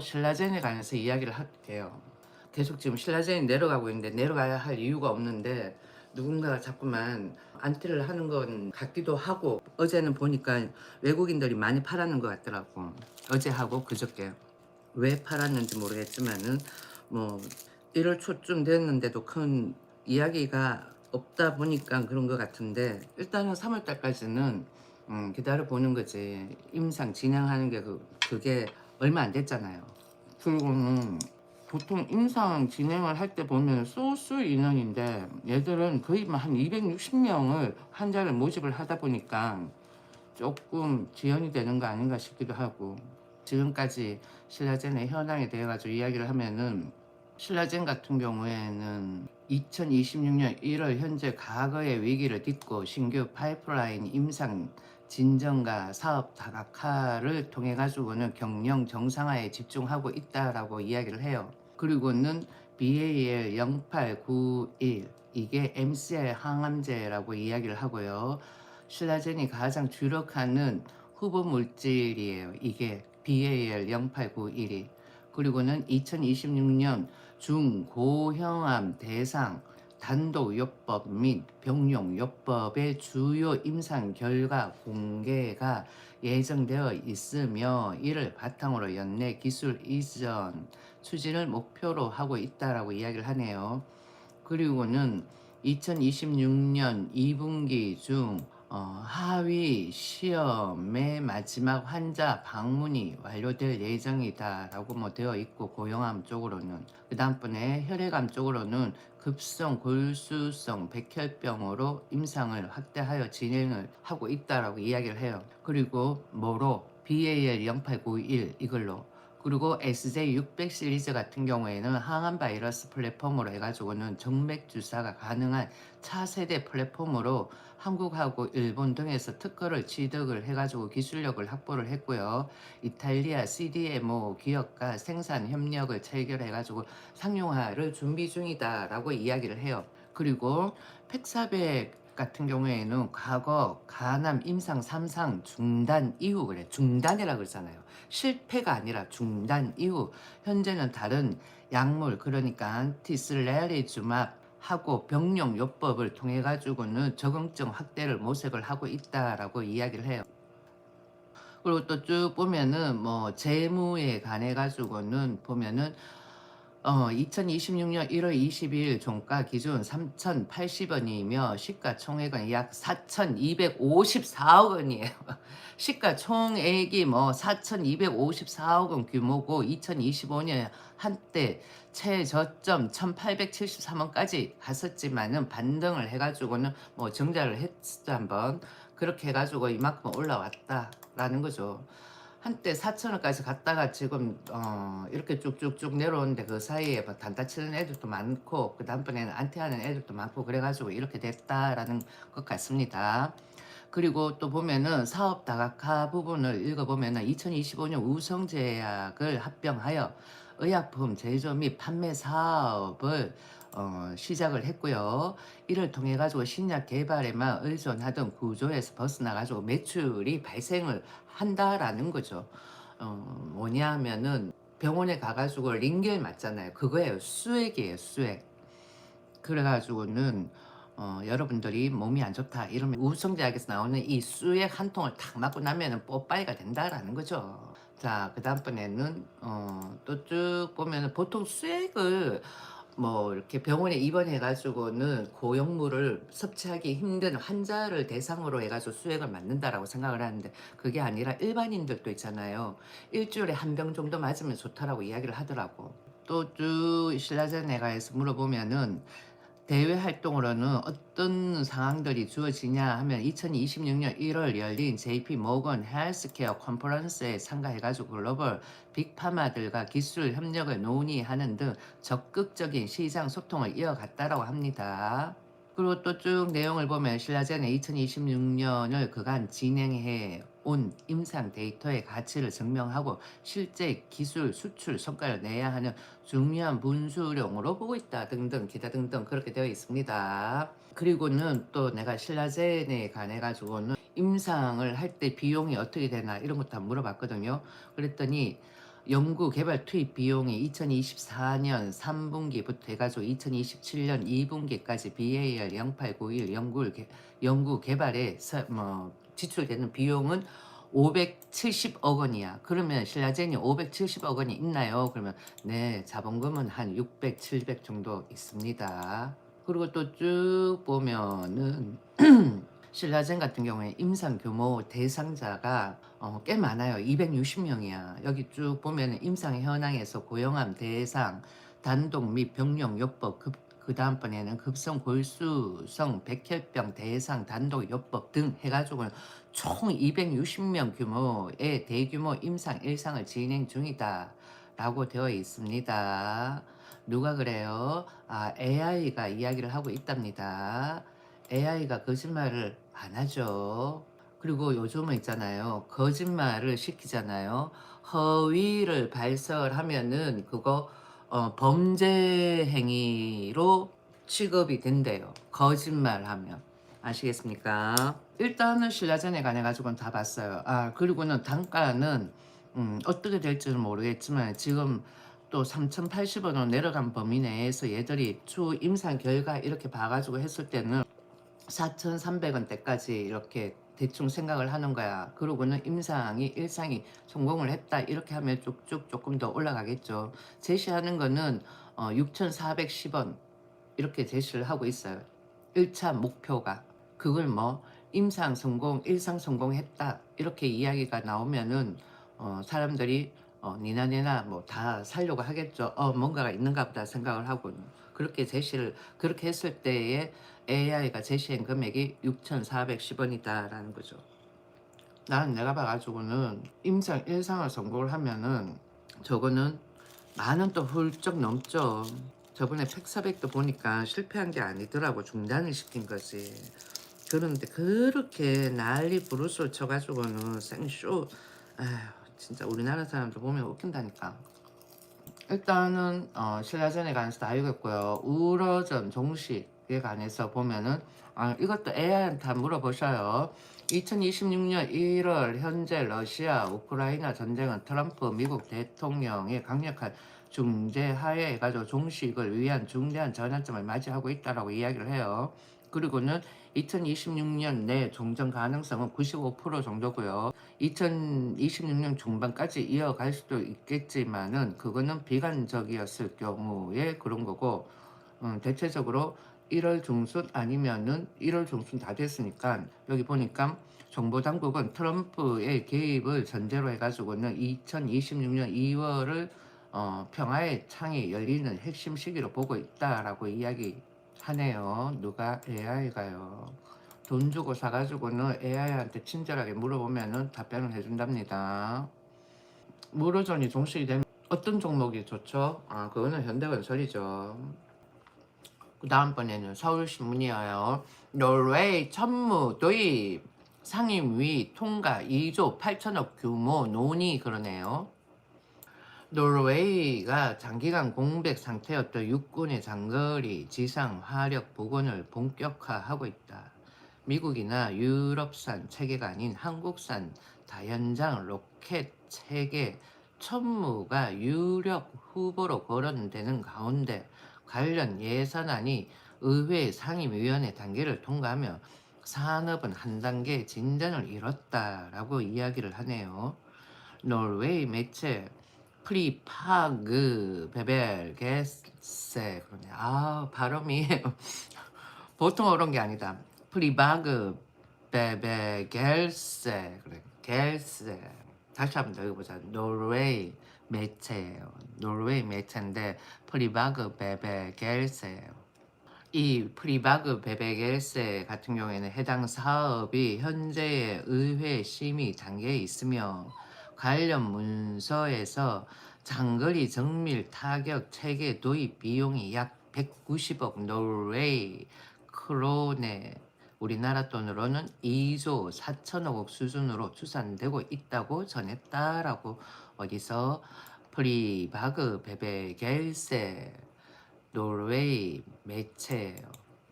신라젠에 관해서 이야기를 할게요. 계속 지금 신라젠이 내려가고 있는데 내려가야 할 이유가 없는데 누군가가 자꾸만 안티를 하는 건 같기도 하고, 어제는 보니까 외국인들이 많이 팔았는 것 같더라고. 어제하고 그저께. 왜 팔았는지 모르겠지만은 뭐 1월 초쯤 됐는데도 큰 이야기가 없다 보니까 그런 것 같은데, 일단은 3월 달까지는 기다려 보는 거지. 임상 진행하는 게 그게 얼마 안 됐잖아요. 그리고는 보통 임상 진행을 할 때 보면 소수 인원인데 얘들은 거의 한 260명을 환자를 모집을 하다 보니까 조금 지연이 되는 거 아닌가 싶기도 하고. 지금까지 신라젠의 현황에 대해 가지고 이야기를 하면은, 신라젠 같은 경우에는 2026년 1월 현재 과거의 위기를 딛고 신규 파이프라인 임상 진전과 사업 다각화를 통해 가지고는 경영 정상화에 집중하고 있다라고 이야기를 해요. 그리고는 BAL 0891, 이게 MCI 항암제라고 이야기를 하고요. 신라젠이 가장 주력하는 후보 물질이에요. 이게 BAL 0891이. 그리고는 2026년 중고형암 대상 단독요법 및 병용요법의 주요 임상 결과 공개가 예정되어 있으며, 이를 바탕으로 연내 기술 이전 추진을 목표로 하고 있다라고 이야기를 하네요. 그리고는 2026년 2분기 중 하위 시험의 마지막 환자 방문이 완료될 예정이다라고 뭐 되어 있고, 고형암 쪽으로는. 그 다음번에 혈액암 쪽으로는 급성 골수성 백혈병으로 임상을 확대하여 진행을 하고 있다라고 이야기를 해요. 그리고 뭐로 BAL 0891 이걸로. 그리고 SJ600 시리즈 같은 경우에는 항암 바이러스 플랫폼으로 해가지고는 정맥 주사가 가능한 차세대 플랫폼으로 한국하고 일본 등에서 특허를 취득을 해가지고 기술력을 확보를 했고요. 이탈리아 CDMO 기업과 생산 협력을 체결해가지고 상용화를 준비 중이다라고 이야기를 해요. 그리고 팩사백 같은 경우에는 과거 간암 임상 3상 중단 이후, 그래 중단이라 그러잖아요. 실패가 아니라 중단 이후 현재는 다른 약물, 그러니까 안티슬레리주맙 하고 병용요법을 통해 가지고는 적응증 확대를 모색을 하고 있다라고 이야기를 해요. 그리고 또 쭉 보면은 뭐 재무에 관해 가지고는 보면은 2026년 1월 22일 종가 기준 3,080원이며 시가총액은 약 4,254억 원이에요. 시가총액이 뭐 4,254억 원 규모고, 2025년 한때 최저점 1,873원까지 갔었지만은 반등을 해가지고는 뭐 정자를 했어 한번. 그렇게 해가지고 이만큼 올라왔다라는 거죠. 한때 4천원까지 갔다가 지금 이렇게 쭉쭉쭉 내려오는데, 그 사이에 뭐 단타 치는 애들도 많고 그 다음번에는 안티하는 애들도 많고 그래가지고 이렇게 됐다라는 것 같습니다. 그리고 또 보면은 사업 다각화 부분을 읽어보면은 2025년 우성제약을 합병하여 의약품 제조 및 판매 사업을 시작을 했고요. 이를 통해 가지고 신약 개발에만 의존하던 구조에서 벗어나 가지고 매출이 발생을 한다라는 거죠. 뭐냐 하면은 병원에 가가지고 링겔 맞잖아요. 그거예요. 수액이에요. 수액. 그래가지고는 여러분들이 몸이 안 좋다 이러면 우성제약에서 나오는 이 수액 한 통을 탁 맞고 나면은 뽀빠이가 된다라는 거죠. 자, 그 다음번에는 또 쭉 보면은 보통 수액을 뭐 이렇게 병원에 입원해가지고는 고용물을 섭취하기 힘든 환자를 대상으로 해가지고 수액을 맞는다라고 생각을 하는데, 그게 아니라 일반인들도 있잖아요. 일주일에 한 병 정도 맞으면 좋다라고 이야기를 하더라고. 또 쭉 신라젠에가에서 물어보면은 대외 활동으로는 어떤 상황들이 주어지냐 하면, 2026년 1월 열린 JP 모건 헬스케어 컨퍼런스에 참가해가지고 글로벌 빅파마들과 기술 협력을 논의하는 등 적극적인 시장 소통을 이어갔다라고 합니다. 그리고 또 쭉 내용을 보면 신라젠은 2026년을 그간 진행해 온 임상 데이터의 가치를 증명하고 실제 기술 수출 성과를 내야 하는 중요한 분수령으로 보고 있다 등등 기타 등등 그렇게 되어 있습니다. 그리고는 또 내가 신라젠에 관해 가지고는 임상을 할 때 비용이 어떻게 되나 이런 것도 한번 물어봤거든요. 그랬더니 연구 개발 투입 비용이 2024년 3분기부터 해가지고 2027년 2분기까지 BAR 0891 연구 개발에 지출되는 비용은 570억 원이야. 그러면 신라젠이 570억 원이 있나요? 그러면 네, 자본금은 한 600, 700 정도 있습니다. 그리고 또 쭉 보면은 신라젠 같은 경우에 임상 규모 대상자가 꽤 많아요. 260명이야. 여기 쭉 보면 임상 현황에서 고용암 대상, 단독 및 병용 요법, 그 다음번에는 급성 골수성 백혈병 대상 단독 요법 등 해가지고는 총 260명 규모의 대규모 임상 일상을 진행 중이다 라고 되어 있습니다. 누가 그래요? AI가 이야기를 하고 있답니다. AI가 거짓말을 안 하죠. 그리고 요즘은 있잖아요. 거짓말을 시키잖아요. 허위를 발설하면은 그거 범죄 행위로 취급이 된대요. 거짓말하면. 아시겠습니까? 일단은 신라전에 관해 가지고는 다 봤어요. 그리고는 단가는 어떻게 될지는 모르겠지만 지금 또 3,080원으로 내려간 범위 내에서 얘들이 추 임상 결과 이렇게 봐가지고 했을 때는 4,300원대까지 이렇게 대충 생각을 하는 거야. 그러고는 일상이 성공을 했다. 이렇게 하면 쭉쭉 조금 더 올라가겠죠. 제시하는 거는 6,410원 이렇게 제시를 하고 있어요. 1차 목표가. 그걸 일상 성공했다. 이렇게 이야기가 나오면은 사람들이 니나 뭐 다 살려고 하겠죠. 뭔가가 있는가 보다 생각을 하고 그렇게 했을 때에 AI가 제시한 금액이 6,410원이다라는 거죠. 나는 내가 봐가지고는 일상을 성공을 하면은 저거는 만 원 또 훌쩍 넘죠. 저번에 팩사백도 보니까 실패한 게 아니더라고. 중단을 시킨 거지. 그런데 그렇게 난리 부르스를 쳐가지고는 생쇼. 아휴, 진짜 우리나라 사람들 보면 웃긴다니까. 일단은 신라전에 관해서 다 읽었고요. 우러전 종식에 관해서 보면은 이것도 AI한테 다 물어보셔요. 2026년 1월 현재 러시아 우크라이나 전쟁은 트럼프 미국 대통령의 강력한 중재 하에 해가지고 종식을 위한 중대한 전환점을 맞이하고 있다라고 이야기를 해요. 그리고는 2026년 내 종전 가능성은 95% 정도고요. 2026년 중반까지 이어갈 수도 있겠지만은 그거는 비관적이었을 경우에 그런 거고 대체적으로 1월 중순 아니면은 1월 중순 다 됐으니까 여기 보니까 정보당국은 트럼프의 개입을 전제로 해가지고는 2026년 2월을 평화의 창이 열리는 핵심 시기로 보고 있다라고 이야기하네요. 누가 AI가요. 돈 주고 사가지고는 AI한테 친절하게 물어보면은 답변을 해준답니다. 무료전이 종식이 되면 어떤 종목이 좋죠? 그거는 현대건설이죠. 그 다음번에는 서울신문이에요. 노르웨이 천무 도입 상임위 통과 2조 8천억 규모 논의 그러네요. 노르웨이가 장기간 공백 상태였던 육군의 장거리 지상 화력 복원을 본격화하고 있다. 미국이나 유럽산 체계가 아닌 한국산 다연장 로켓 체계 천무가 유력 후보로 거론되는 가운데 관련 예산안이 의회 상임위원회 단계를 통과하며 산업은 한 단계 진전을 이뤘다라고 이야기를 하네요. 노르웨이 매체 프리파그 베벨게세 그러네. 발음이 보통 어려운 게 아니다. 프리바그 베베겔세 그래. 겔세. 다시 한번 더 읽어보자. 노르웨이 매체예요. 노르웨이 매체인데 프리바그 베베겔세예요. 이 프리바그 베베겔세 같은 경우에는 해당 사업이 현재의 의회 심의 단계에 있으며 관련 문서에서 장거리 정밀 타격 체계 도입 비용이 약 190억 노르웨이 크로네 우리나라 돈으로는 2조 4천억 수준으로 추산되고 있다고 전했다라고 어디서 프리바그 베베겔세 노르웨이 매체예요.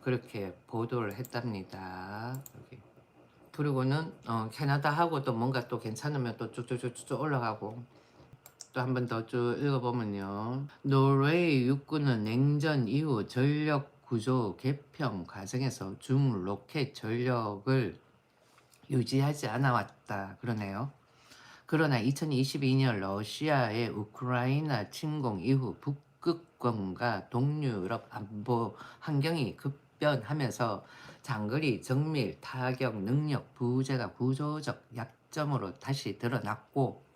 그렇게 보도를 했답니다. 여기. 그리고는 캐나다하고도 뭔가 또 괜찮으면 또 쭉쭉쭉쭉 올라가고 또 한 번 더 쭉 읽어보면요. 노르웨이 육군은 냉전 이후 전력 구조 개편 과정에서 중 로켓 전력을 유지하지 않아 왔다 그러네요. 그러나 2022년 러시아의 우크라이나 침공 이후 북극권과 동유럽 안보 환경이 급변하면서 장거리 정밀 타격 능력 부재가 구조적 약점으로 다시 드러났고,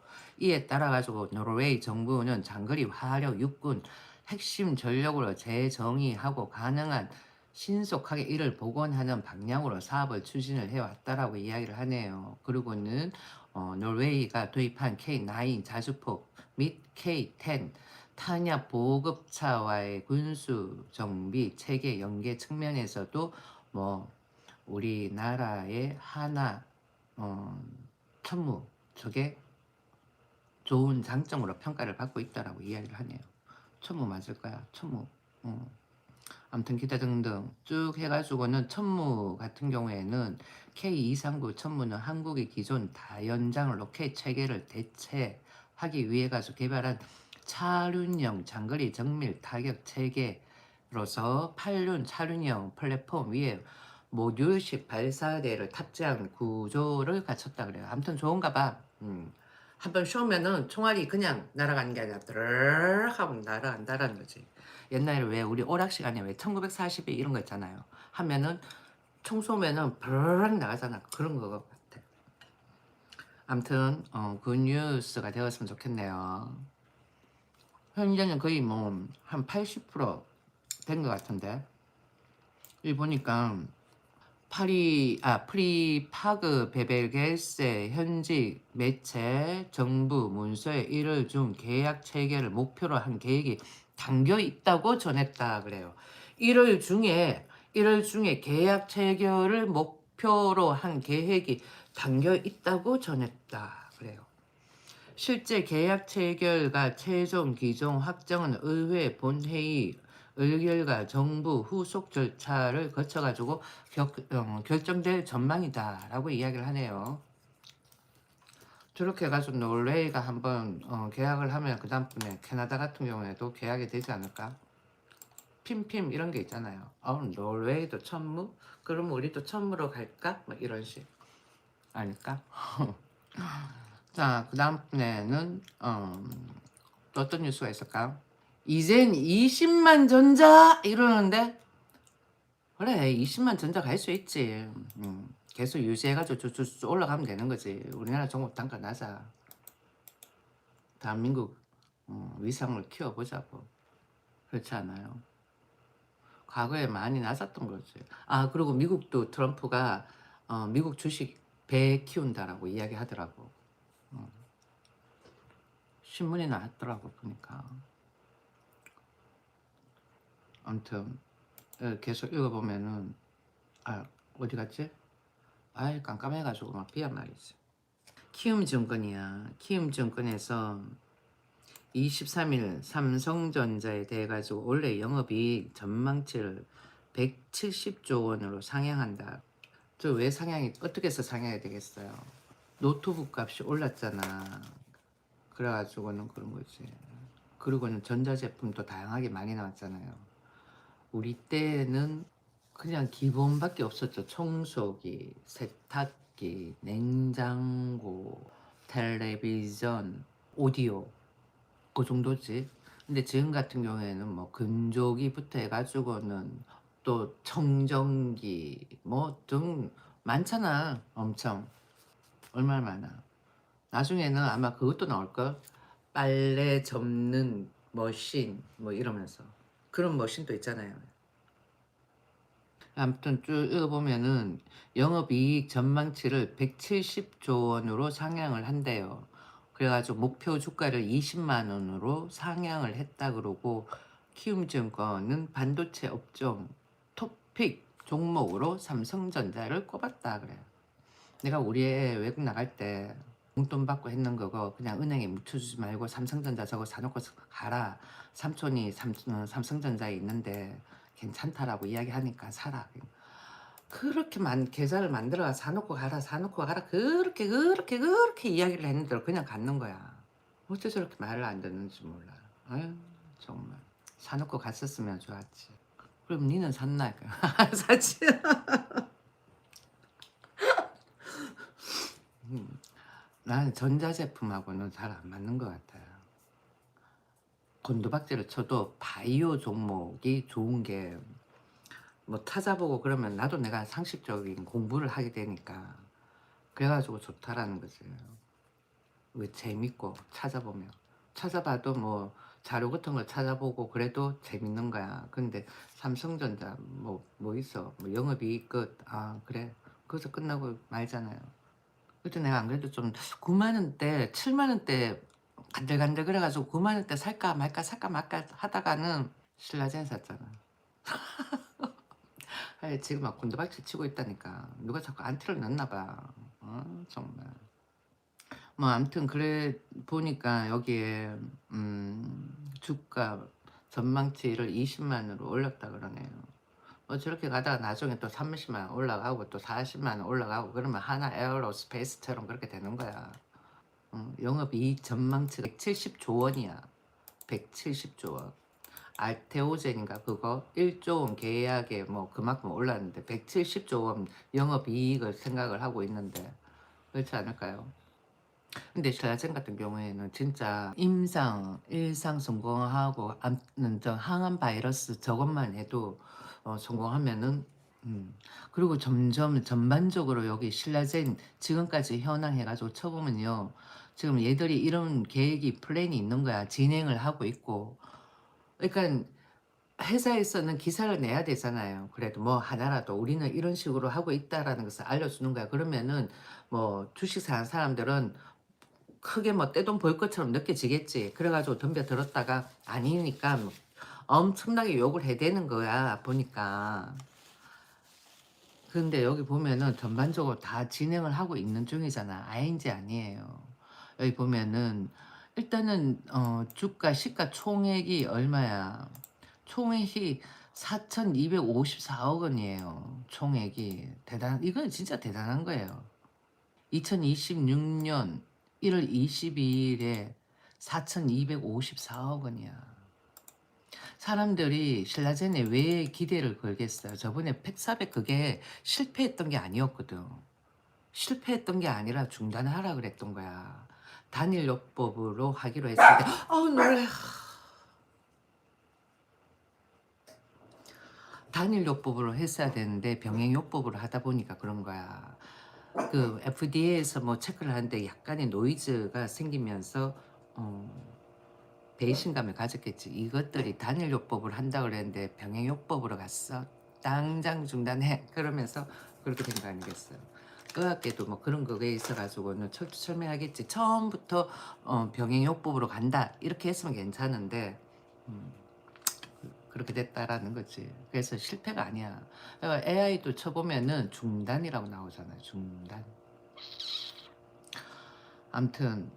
이에 따라 가지고 노르웨이 정부는 장거리 화력 육군 핵심 전력으로 재정의하고 가능한 신속하게 이를 복원하는 방향으로 사업을 추진을 해왔다라고 이야기를 하네요. 그리고는 노르웨이가 도입한 K9 자주포 및 K10 탄약 보급차와의 군수 정비 체계 연계 측면에서도 뭐 우리나라의 하나 천무 저게 좋은 장점으로 평가를 받고 있다라고 이야기를 하네요. 천무 맞을 거야. 천무. 아무튼 기타 등등 쭉 해가지고는 천무 같은 경우에는 K239 천무는 한국의 기존 다연장 로켓 체계를 대체하기 위해 가지고 개발한 차륜형 장거리 정밀 타격 체계로서 8륜 차륜형 플랫폼 위에 모듈식 발사대를 탑재한 구조를 갖췄다 그래요. 아무튼 좋은가 봐. 한번 쏘면은 총알이 그냥 날아가는 게 아니라 드르르 하고 날아간다는 거지. 옛날에 왜 우리 오락 시간에 왜 1940에 이런 거 있잖아요. 하면은 총 쏘면은 브르륵 나가잖아. 그런 거 같아. 아무튼 그 뉴스가 되었으면 좋겠네요. 현재는 거의 뭐 한 80% 된 것 같은데, 이 보니까 프리파그 베벨게세 현지 매체 정부 문서에 1월 중 계약 체결을 목표로 한 계획이 담겨 있다고 전했다 그래요. 1월 중에 계약 체결을 목표로 한 계획이 담겨 있다고 전했다 그래요. 실제 계약 체결과 최종 기종 확정은 의회 본회의 의결과 정부 후속 절차를 거쳐가지고 결정될 전망이다라고 이야기를 하네요. 저렇게 해가지고 노르웨이가 한번 계약을 하면 그 다음번에 캐나다 같은 경우에도 계약이 되지 않을까? 핌핌 이런 게 있잖아요. 노르웨이도 천무? 그럼 우리도 천무로 갈까? 뭐 이런 식 아닐까? 자, 그 다음번에는 또 어떤 뉴스가 있을까요? 이젠 20만 전자 이러는데, 그래 20만 전자 갈 수 있지. 계속 유지해가지고 쭉 올라가면 되는 거지. 우리나라 종목 단가 낮아. 대한민국 위상을 키워보자고. 그렇지 않아요? 과거에 많이 낮았던 거지. 그리고 미국도 트럼프가 미국 주식 배 키운다라고 이야기하더라고. 신문에 나왔더라고 보니까. 아무튼 계속 읽어보면은 어디 갔지? 깜깜해가지고 막 비란 말이지. 키움증권이야. 키움증권에서 23일 삼성전자에 대해 가지고 올해 영업이익 전망치를 170조 원으로 상향한다. 저 왜 상향이 어떻게 해서 상향이 되겠어요? 노트북 값이 올랐잖아. 그래가지고는 그런 거지. 그리고는 전자제품도 다양하게 많이 나왔잖아요. 우리 때는 그냥 기본밖에 없었죠. 청소기, 세탁기, 냉장고, 텔레비전, 오디오 그 정도지. 근데 지금 같은 경우에는 뭐 건조기부터 해가지고는 또 청정기 뭐 등 많잖아. 엄청 얼마나 많아. 나중에는 아마 그것도 나올걸. 빨래 접는 머신 뭐 이러면서 그런 머신도 있잖아요. 아무튼 쭉 읽어보면은 영업이익 전망치를 170조 원으로 상향을 한대요. 그래가지고 목표 주가를 20만 원으로 상향을 했다 그러고, 키움증권은 반도체 업종 토픽 종목으로 삼성전자를 꼽았다 그래요. 내가 우리 애 외국 나갈 때 용돈 받고 했는 거고 그냥 은행에 묻혀주지 말고 삼성전자 저거 사놓고 가라. 삼촌이 삼성전자에 있는데 괜찮다라고 이야기하니까 사라. 그렇게 계좌를 만들어 사놓고 가라 그렇게 이야기를 했는데 그냥 갖는 거야. 어째 저렇게 말을 안 듣는지 몰라. 아유 정말 사놓고 갔었으면 좋았지. 그럼 니는 샀나? 사지. 나는 전자제품하고는 잘 안 맞는 것 같아요. 곤두박질을 쳐도 바이오 종목이 좋은 게 뭐 찾아보고 그러면 나도 내가 상식적인 공부를 하게 되니까 그래가지고 좋다라는 거지. 왜 재밌고 찾아봐도 뭐 자료 같은 걸 찾아보고 그래도 재밌는 거야. 근데 삼성전자 뭐 있어 뭐 영업이익 끝 그래 거기서 끝나고 말잖아요. 그때 내가 안 그래도 좀 9만 원대 7만 원대 간들간들 그래가지고 9만 원대 살까 말까 하다가는 신라젠 샀잖아. 아니, 지금 막 곤두박질 치고 있다니까. 누가 자꾸 안티를 넣나 봐. 정말. 뭐 아무튼 그래 보니까 여기에 주가 전망치를 20만으로 올렸다 그러네요. 뭐 저렇게 가다가 나중에 또 30만 원 올라가고 또 40만 원 올라가고 그러면 하나 에어로스페이스처럼 그렇게 되는 거야. 영업이익 전망치가 170조 원이야. 170조 원. 알테오젠인가 그거 1조 원 계약에 뭐 그만큼 올랐는데 170조 원 영업이익을 생각을 하고 있는데 그렇지 않을까요? 근데 샬라젠 같은 경우에는 진짜 임상, 일상 성공하고 항암 바이러스 저것만 해도 성공하면은 그리고 점점 전반적으로 여기 신라젠 지금까지 현황 해가지고 쳐보면요. 지금 얘들이 이런 계획이 플랜이 있는 거야. 진행을 하고 있고. 그러니까 회사에서는 기사를 내야 되잖아요. 그래도 뭐 하나라도 우리는 이런 식으로 하고 있다라는 것을 알려주는 거야. 그러면은 뭐 주식 사는 사람들은 크게 뭐 떼돈 벌 것처럼 느껴지겠지. 그래가지고 덤벼들었다가 아니니까 뭐 엄청나게 욕을 해대는 거야. 보니까. 근데 여기 보면은 전반적으로 다 진행을 하고 있는 중이잖아. 아닌지 아니에요. 여기 보면은 일단은 주가 시가 총액이 얼마야? 총액이 4,254억 원이에요. 총액이 이건 진짜 대단한 거예요. 2026년 1월 22일에 4,254억 원이야. 사람들이 신라젠에 왜 기대를 걸겠어요? 저번에 팩사백 그게 실패했던 게 아니었거든. 실패했던 게 아니라 중단하라 그랬던 거야. 단일요법으로 하기로 했을 때 놀래. 단일요법으로 했어야 되는데 병행요법으로 하다 보니까 그런 거야. 그 FDA에서 뭐 체크를 하는데 약간의 노이즈가 생기면서 배신감을 가졌겠지. 이것들이 단일요법을 한다 그랬는데 병행요법으로 갔어. 당장 중단해. 그러면서 그렇게 된 거 아니겠어요. 의학계도 뭐 그런 거에 있어가지고는 철두철미하겠지. 처음부터 병행요법으로 간다. 이렇게 했으면 괜찮은데 그렇게 됐다라는 거지. 그래서 실패가 아니야. AI도 쳐보면은 중단이라고 나오잖아요. 중단. 아무튼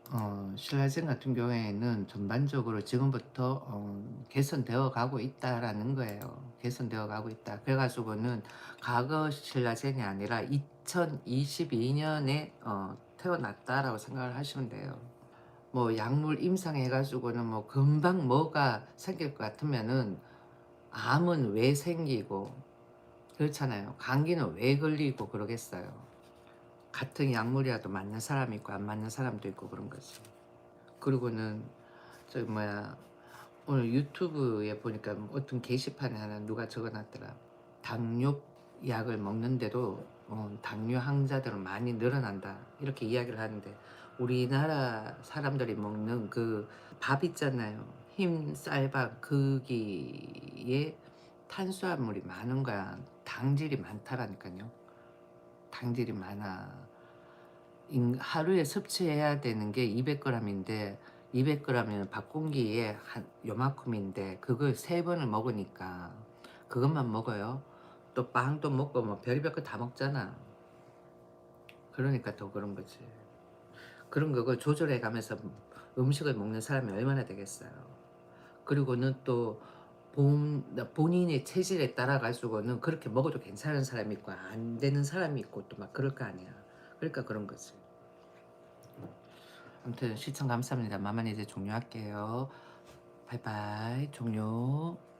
신라젠 같은 경우에는 전반적으로 지금부터 개선되어 가고 있다라는 거예요. 개선되어 가고 있다. 그래가지고는 과거 신라젠이 아니라 2022년에 태어났다라고 생각을 하시면 돼요. 뭐 약물 임상해가지고는 뭐 금방 뭐가 생길 것 같으면은 암은 왜 생기고 그렇잖아요. 감기는 왜 걸리고 그러겠어요. 같은 약물이라도 맞는 사람이 있고 안 맞는 사람도 있고 그런 거지. 그리고는 저기 뭐야 오늘 유튜브에 보니까 어떤 게시판에 하나 누가 적어놨더라. 당뇨 약을 먹는데도 당뇨 환자들은 많이 늘어난다 이렇게 이야기를 하는데 우리나라 사람들이 먹는 그 밥 있잖아요. 흰 쌀밥 거기에 탄수화물이 많은 거야. 당질이 많다라니까요. 당질이 많아. 하루에 섭취해야 되는 게 200g인데 200g이면 밥 공기에 한 요만큼인데 그걸 3번을 먹으니까 그것만 먹어요. 또 빵도 먹고 뭐 별의별 거 다 먹잖아. 그러니까 더 그런 거지. 그런 거 조절해 가면서 음식을 먹는 사람이 얼마나 되겠어요. 그리고는 또 본인의 체질에 따라 가지고는 그렇게 먹어도 괜찮은 사람이 있고 안 되는 사람이 있고 또 막 그럴 거 아니야. 그러니까 그런 거지. 아무튼 시청 감사합니다. 마만 이제 종료할게요. 바이바이 종료.